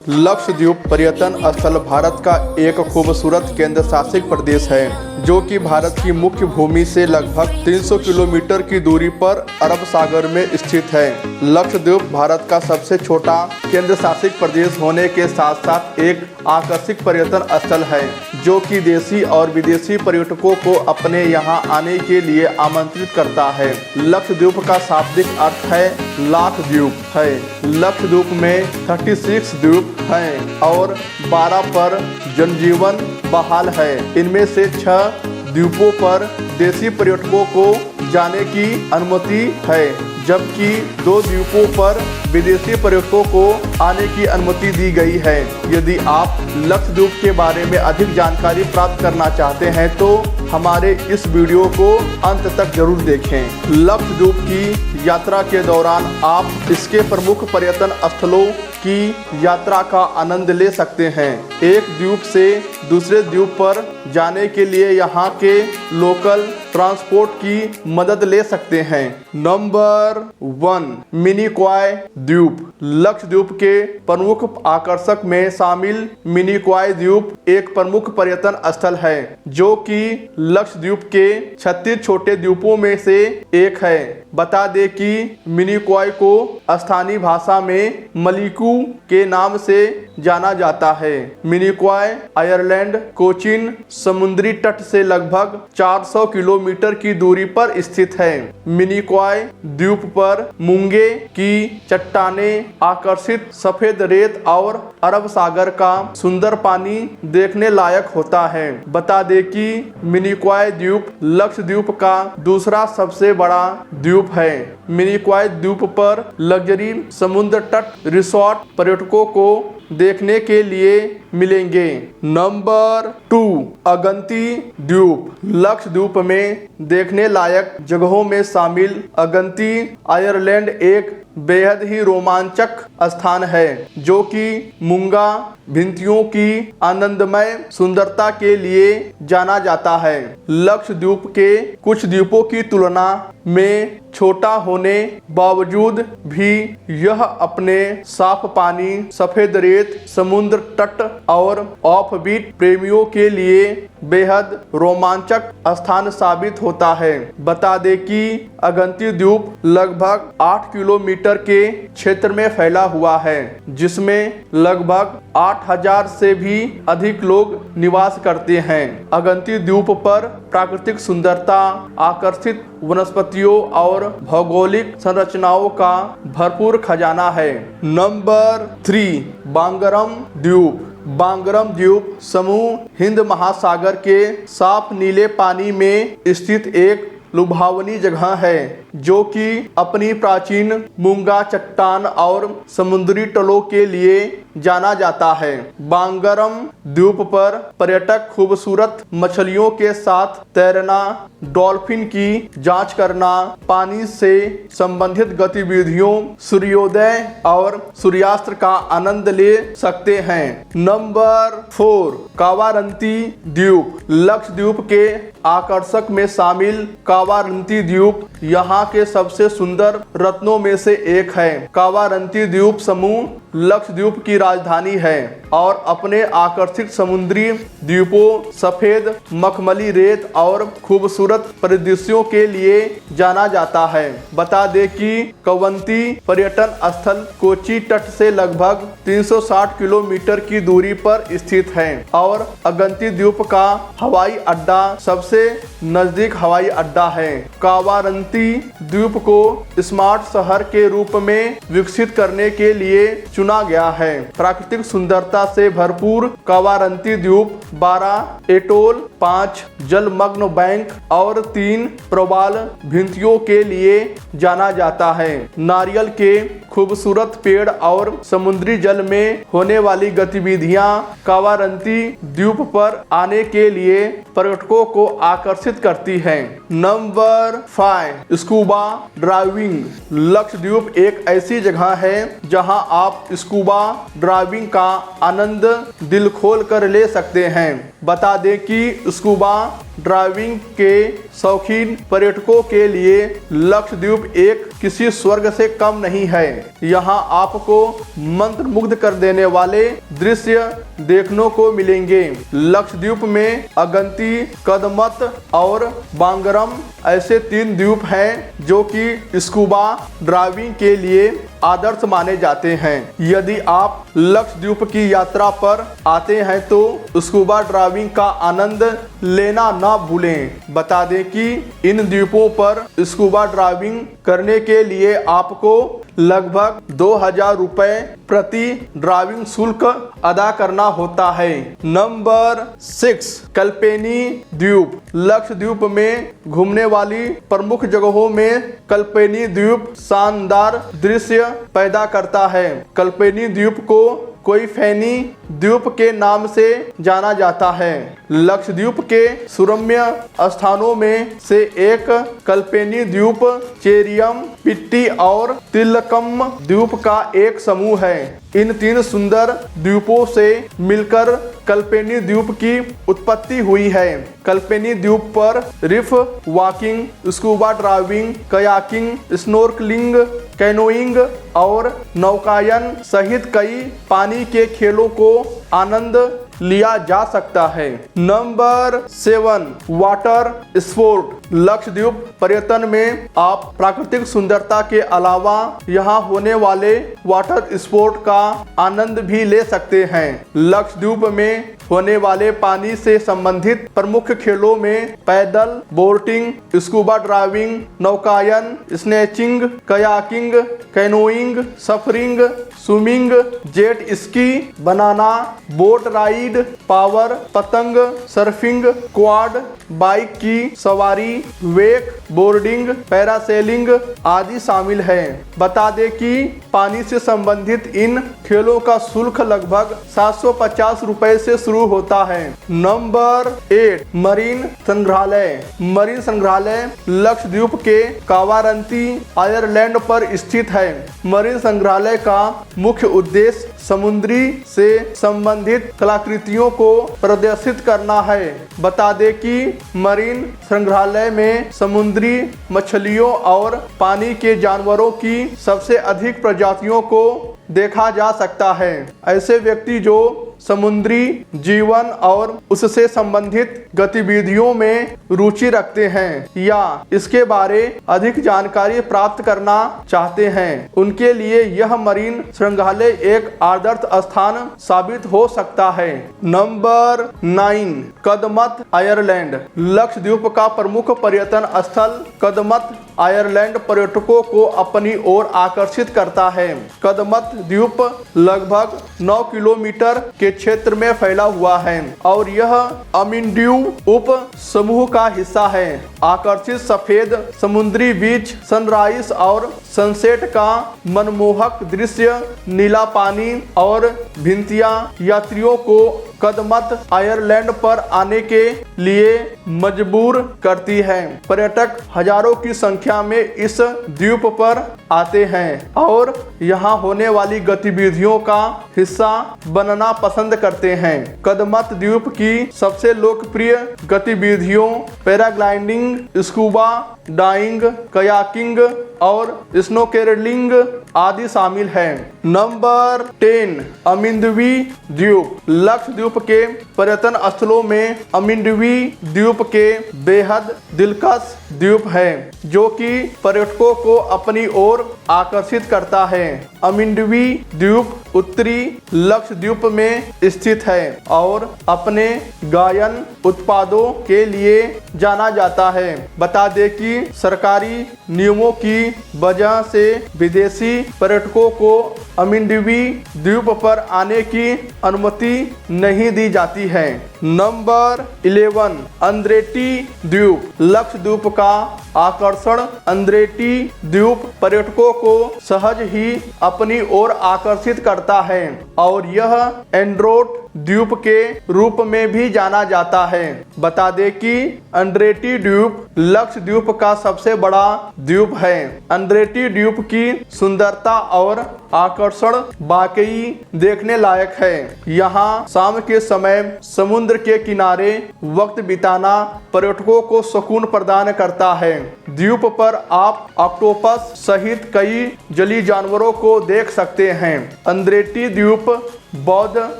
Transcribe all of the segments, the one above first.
लक्षद्वीप पर्यटन स्थल भारत का एक खूबसूरत केंद्र शासित प्रदेश है जो कि भारत की मुख्य भूमि से लगभग 300 किलोमीटर की दूरी पर अरब सागर में स्थित है। लक्षद्वीप भारत का सबसे छोटा केंद्र शासित प्रदेश होने के साथ साथ एक आकर्षक पर्यटन स्थल है जो कि देशी और विदेशी पर्यटकों को अपने यहाँ आने के लिए आमंत्रित करता है। लक्षद्वीप का शाब्दिक अर्थ है लाख द्वीप है। लक्षद्वीप में 36 द्वीप हैं और 12 पर जनजीवन बहाल है। इनमें से 6 द्वीपों पर देशी पर्यटकों को जाने की अनुमति है जबकि 2 द्वीपों पर विदेशी पर्यटकों को आने की अनुमति दी गई है। यदि आप लक्षद्वीप के बारे में अधिक जानकारी प्राप्त करना चाहते हैं तो हमारे इस वीडियो को अंत तक जरूर देखें। लक्षद्वीप की यात्रा के दौरान आप इसके प्रमुख पर्यटन स्थलों की यात्रा का आनंद ले सकते हैं। एक द्वीप से दूसरे द्वीप पर जाने के लिए यहाँ के लोकल ट्रांसपोर्ट की मदद ले सकते हैं। नंबर 1 मिनीकॉय द्वीप। लक्षद्वीप के प्रमुख आकर्षक में शामिल मिनीकॉय द्वीप एक प्रमुख पर्यटन स्थल है जो कि लक्षद्वीप के 36 छोटे द्वीपों में से एक है। बता दें कि मिनीकॉय को स्थानीय भाषा में मलिकू के नाम से जाना जाता है। मिनीकॉय आयरलैंड कोचिन समुद्री तट से लगभग 400 किलोमीटर की दूरी पर स्थित है। मिनीकॉय द्वीप पर मूंगे की चट्टानें, आकर्षित सफेद रेत और अरब सागर का सुंदर पानी देखने लायक होता है। बता दें कि मिनीकॉय द्वीप लक्षद्वीप का दूसरा सबसे बड़ा द्वीप है। मिनीकॉय द्वीप पर लग्जरी समुद्र तट रिसोर्ट पर्यटकों को देखने के लिए मिलेंगे। नंबर 2 अगंती द्वीप। लक्षद्वीप में देखने लायक जगहों में शामिल अगंती आयरलैंड एक बेहद ही रोमांचक स्थान है जो कि मूंगा भित्तियों की आनंदमय सुंदरता के लिए जाना जाता है। लक्षद्वीप के कुछ द्वीपों की तुलना में छोटा होने बावजूद भी यह अपने साफ पानी, सफेद रेत, समुद्र तट और ऑफबीट प्रेमियों के लिए बेहद रोमांचक स्थान साबित होता है। बता दें कि अगंती द्वीप लगभग 8 किलोमीटर के क्षेत्र में फैला हुआ है जिसमें लगभग 8000 से भी अधिक लोग निवास करते हैं। अगंती द्वीप पर प्राकृतिक सुंदरता, आकर्षित वनस्पतियों और भौगोलिक संरचनाओं का भरपूर खजाना है। नंबर 3 बांगरम द्वीप। बांगरम द्वीप समूह हिंद महासागर के साफ नीले पानी में स्थित एक लुभावनी जगह है जो कि अपनी प्राचीन मूंगा चट्टान और समुद्री तलों के लिए जाना जाता है। बांगरम द्वीप पर पर्यटक खूबसूरत मछलियों के साथ तैरना, डॉल्फिन की जांच करना, पानी से संबंधित गतिविधियों, सूर्योदय और सूर्यास्त का आनंद ले सकते हैं। नंबर 4 कावारंती द्वीप। लक्षद्वीप के आकर्षक में शामिल कावारंती द्वीप यहाँ के सबसे सुंदर रत्नों में से एक है। कावारंती द्वीप समूह लक्षद्वीप की राजधानी है और अपने आकर्षक समुद्री द्वीपों, सफेद मखमली रेत और खूबसूरत परिदृश्यों के लिए जाना जाता है। बता दें कि कवंती पर्यटन स्थल कोची तट से लगभग 360 किलोमीटर की दूरी पर स्थित है और अगंती द्वीप का हवाई अड्डा सबसे नजदीक हवाई अड्डा है। कावारंती द्वीप को स्मार्ट शहर के रूप में विकसित करने के लिए चुना गया है। प्राकृतिक सुंदरता से भरपूर कावारंती द्वीप 12 एटोल, 5 जलमग्न बैंक और 3 प्रवाल भित्तियों के लिए जाना जाता है। नारियल के खूबसूरत पेड़ और समुद्री जल में होने वाली गतिविधियां कावारंती द्वीप पर आने के लिए पर्यटकों को आकर्षित करती हैं। Number 5 scuba driving. लक्षद्वीप एक ऐसी जगह है जहां आप स्कूबा ड्राइविंग का आनंद दिल खोल कर ले सकते हैं। बता दें कि स्कूबा ड्राइविंग के शौकीन पर्यटकों के लिए लक्षद्वीप एक किसी स्वर्ग से कम नहीं है। यहाँ आपको मंत्रमुग्ध कर देने वाले दृश्य देखने को मिलेंगे। लक्षद्वीप में अगंती, कदमत और बांगरम ऐसे 3 द्वीप हैं जो कि स्कूबा ड्राइविंग के लिए आदर्श माने जाते हैं। यदि आप लक्षद्वीप की यात्रा पर आते हैं तो स्कूबा ड्राइविंग का आनंद लेना ना भूलें। बता दें कि इन द्वीपों पर स्कूबा ड्राइविंग करने के लिए आपको लगभग 2000 रुपए प्रति ड्राइविंग शुल्क अदा करना होता है। नंबर 6, कल्पेनी द्वीप। लक्षद्वीप में घूमने वाली प्रमुख जगहों में कल्पेनी द्वीप शानदार दृश्य पैदा करता है। कल्पेनी द्वीप को कोई फैनी द्वीप के नाम से जाना जाता है। लक्षद्वीप के सुरम्य स्थानों में से एक कल्पेनी द्वीप चेरियम, पिट्टी और तिलकम द्वीप का एक समूह है। इन 3 सुंदर द्वीपों से मिलकर कल्पेनी द्वीप की उत्पत्ति हुई है। कल्पेनी द्वीप पर reef walking, scuba driving, kayaking, snorkelling, canoeing और नौकायन सहित कई पानी के खेलों को आनंद लिया जा सकता है। Number 7, water sport. लक्षद्वीप पर्यटन में आप प्राकृतिक सुंदरता के अलावा यहाँ होने वाले वाटर स्पोर्ट का आनंद भी ले सकते हैं। लक्षद्वीप में होने वाले पानी से संबंधित प्रमुख खेलों में पैदल बोटिंग, स्कूबा ड्राइविंग, नौकायन, snatching, kayaking, canoeing, suffering, swimming, jet ski, banana boat ride, power पतंग, सर्फिंग, क्वाड बाइक की सवारी, वेक बोर्डिंग, पैरासेलिंग आदि शामिल है। बता दें कि पानी से संबंधित इन खेलों का शुल्क लगभग 750 रुपए से शुरू होता है। नंबर 8, मरीन संग्रहालय। मरीन संग्रहालय लक्षद्वीप के कावारंती आयरलैंड पर स्थित है। मरीन संग्रहालय का मुख्य उद्देश्य समुद्री से संबंधित कलाकृतियों को प्रदर्शित करना है। बता दें कि मरीन संग्रहालय में समुद्री मछलियों और पानी के जानवरों की सबसे अधिक प्रजातियों को देखा जा सकता है। ऐसे व्यक्ति जो समुद्री जीवन और उससे संबंधित गतिविधियों में रुचि रखते हैं या इसके बारे अधिक जानकारी प्राप्त करना चाहते हैं, उनके लिए यह मरीन संग्रहालय एक आदर्श स्थान साबित हो सकता है। Number 9, Kadmat Ireland. लक्षद्वीप का प्रमुख पर्यटन स्थल कदमत आयरलैंड पर्यटकों को अपनी ओर आकर्षित करता है। कदमत द्वीप लगभग 9 किलोमीटर के क्षेत्र में फैला हुआ है और यह अमिनड्यू उप समूह का हिस्सा है। आकर्षित सफेद समुद्री बीच, सनराइज और सनसेट का मनमोहक दृश्य, नीला पानी और भिंतियां यात्रियों को कदमत आयरलैंड पर आने के लिए मजबूर करती है। पर्यटक हजारों की संख्या में इस द्वीप पर आते हैं और यहाँ होने वाली गतिविधियों का हिस्सा बनना पसंद करते हैं। कदमत द्वीप की सबसे लोकप्रिय गतिविधियों पैराग्लाइडिंग, स्कूबा डाइविंग, कयाकिंग और स्नोकेलिंग आदि शामिल हैं। नंबर 10, अमिंदवी द्वीप। लक्षद्वीप के पर्यटन स्थलों में अमिंदवी द्वीप के बेहद दिलकश द्वीप है जो कि पर्यटकों को अपनी ओर आकर्षित करता है। अमिंदवी द्वीप उत्तरी लक्षद्वीप में स्थित है और अपने गायन उत्पादों के लिए जाना जाता है। बता दें कि सरकारी नियमों की वजह से विदेशी पर्यटकों को अमिंदवी द्वीप पर आने की अनुमति नहीं दी जाती है। नंबर 11, अंद्रेटी द्वीप। लक्षद्वीप का आकर्षण अंद्रेटी द्वीप पर्यटकों को सहज ही अपनी ओर आकर्षित करता है और यह एंड्रोट द्वीप के रूप में भी जाना जाता है। बता दें कि अंद्रेटी द्वीप लक्षद्वीप का सबसे बड़ा द्वीप है। अंद्रेटी द्वीप की सुंदरता और आकर्षण वाकई देखने लायक है। यहाँ शाम के समय समुद्र समुद्र के किनारे वक्त बिताना पर्यटकों को सुकून प्रदान करता है। द्वीप पर आप ऑक्टोपस सहित कई जलीय जानवरों को देख सकते हैं। अंद्रेटी द्वीप बौद्ध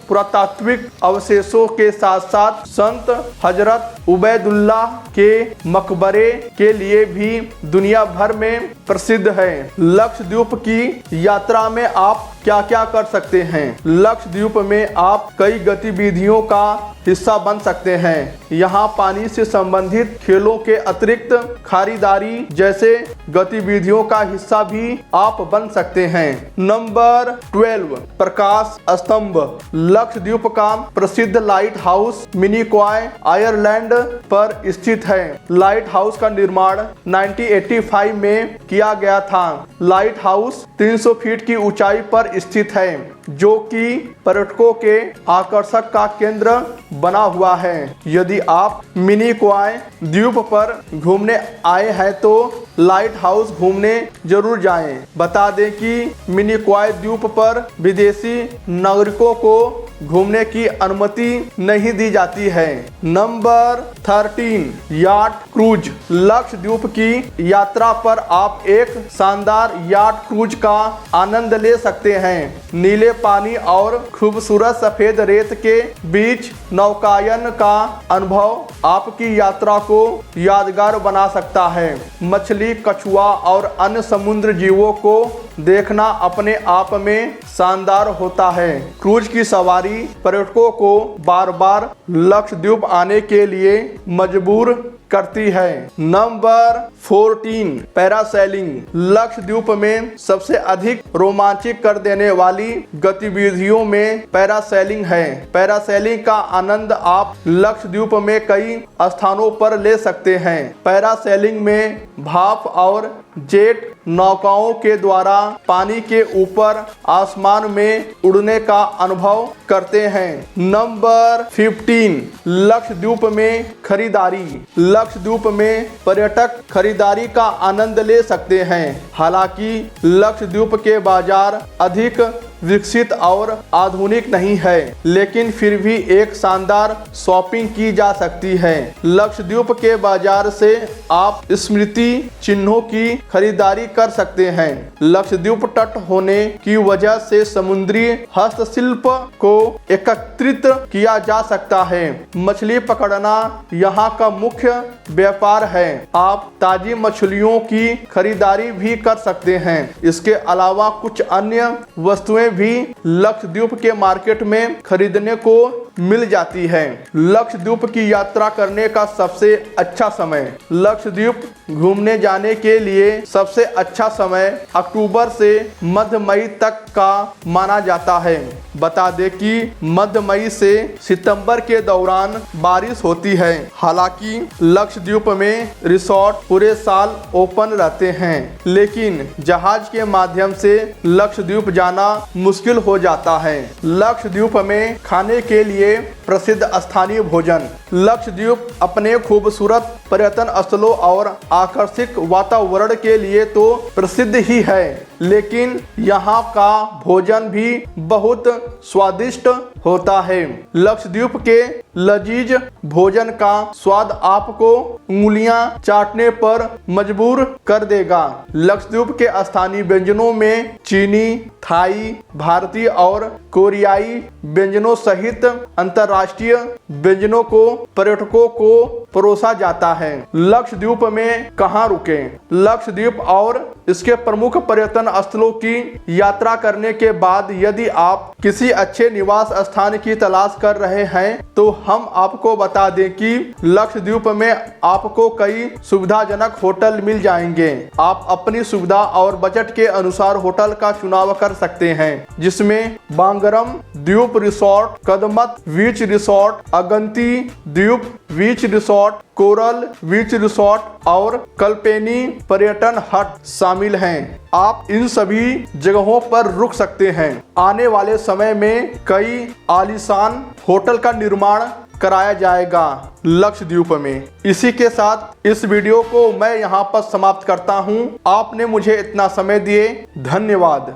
पुरातात्विक अवशेषों के साथ साथ संत हजरत उबैदुल्लाह के मकबरे के लिए भी दुनिया भर में प्रसिद्ध है। लक्षद्वीप की यात्रा में आप क्या क्या कर सकते हैं? लक्षद्वीप में आप कई गतिविधियों का हिस्सा बन सकते हैं। यहाँ पानी से संबंधित खेलों के अतिरिक्त खरीदारी जैसे गतिविधियों का हिस्सा भी आप बन सकते हैं। नंबर 12, प्रकाश स्तंभ। लक्षद्वीप का प्रसिद्ध लाइट हाउस मिनीकॉय आयरलैंड पर स्थित है। लाइट हाउस का निर्माण 1985 में किया गया था। लाइट हाउस 300 फीट की ऊंचाई पर स्थित है, जो कि पर्यटकों के आकर्षक का केंद्र बना हुआ है। यदि आप मिनीकॉय द्वीप पर घूमने आए हैं तो लाइट हाउस घूमने जरूर जाएं। बता दें कि मिनीकॉय द्वीप पर विदेशी नागरिकों को घूमने की अनुमति नहीं दी जाती है। Number 13, yacht cruise. लक्षद्वीप की यात्रा पर आप एक शानदार याट क्रूज का आनंद ले सकते हैं। नीले पानी और खूबसूरत सफेद रेत के बीच नौकायन का अनुभव आपकी यात्रा को यादगार बना सकता है। मछली, कछुआ और अन्य समुद्र जीवों को देखना अपने आप में शानदार होता है। क्रूज की सवारी पर्यटकों को बार बार लक्षद्वीप आने के लिए मजबूर करती है। Number 14, parasailing. लक्षद्वीप में सबसे अधिक रोमांचित कर देने वाली गतिविधियों में पैरासेलिंग है। पैरासेलिंग का आनंद आप लक्षद्वीप में कई स्थानों पर ले सकते हैं। पैरासेलिंग में भाप और जेट नौकाओं के द्वारा पानी के ऊपर आसमान में उड़ने का अनुभव करते हैं। नंबर 15, लक्षद्वीप में खरीदारी। लक्षद्वीप में पर्यटक खरीदारी का आनंद ले सकते हैं। हालांकि लक्षद्वीप के बाजार अधिक विकसित और आधुनिक नहीं है, लेकिन फिर भी एक शानदार शॉपिंग की जा सकती है। लक्षद्वीप के बाजार से आप स्मृति चिन्हों की खरीदारी कर सकते हैं। लक्षद्वीप तट होने की वजह से समुद्री हस्तशिल्प को एकत्रित किया जा सकता है। मछली पकड़ना यहाँ का मुख्य व्यापार है। आप ताजी मछलियों की खरीदारी भी कर सकते हैं। इसके अलावा कुछ अन्य वस्तुएं भी लक्षद्वीप के मार्केट में खरीदने को मिल जाती है। लक्षद्वीप की यात्रा करने का सबसे अच्छा समय। लक्षद्वीप घूमने जाने के लिए सबसे अच्छा समय अक्टूबर से मध्य मई तक का माना जाता है। बता दें कि मध्य मई से सितंबर के दौरान बारिश होती है। हालांकि लक्षद्वीप में रिसोर्ट पूरे साल ओपन रहते हैं, लेकिन जहाज के माध्यम से लक्षद्वीप जाना मुश्किल हो जाता है। लक्षद्वीप में खाने के लिए प्रसिद्ध स्थानीय भोजन। लक्षद्वीप अपने खूबसूरत पर्यटन स्थलों और आकर्षक वातावरण के लिए तो प्रसिद्ध ही है, लेकिन यहाँ का भोजन भी बहुत स्वादिष्ट होता है। लक्षद्वीप के लजीज भोजन का स्वाद आपको उंगलियां चाटने पर मजबूर कर देगा। लक्षद्वीप के स्थानीय व्यंजनों में चीनी, थाई, भारतीय और कोरियाई व्यंजनों सहित अंतर्राष्ट्रीय व्यंजनों को पर्यटकों को परोसा जाता है। लक्षद्वीप में कहाँ रुकें? लक्षद्वीप और इसके प्रमुख पर्यटन स्थलों की यात्रा करने के बाद यदि आप किसी अच्छे निवास स्थान की तलाश कर रहे हैं तो हम आपको बता दें कि लक्षद्वीप में आपको कई सुविधाजनक होटल मिल जाएंगे। आप अपनी सुविधा और बजट के अनुसार होटल का चुनाव कर सकते हैं, जिसमें बांगरम द्वीप रिसोर्ट, कदमत बीच रिसोर्ट, अगंती द्वीप बीच रिसोर्ट, कोरल बीच रिसोर्ट और कल्पेनी पर्यटन हट शामिल हैं। आप इन सभी जगहों पर रुक सकते हैं। आने वाले समय में कई आलीशान होटल का निर्माण कराया जाएगा लक्षद्वीप में। इसी के साथ इस वीडियो को मैं यहाँ पर समाप्त करता हूँ। आपने मुझे इतना समय दिए, धन्यवाद।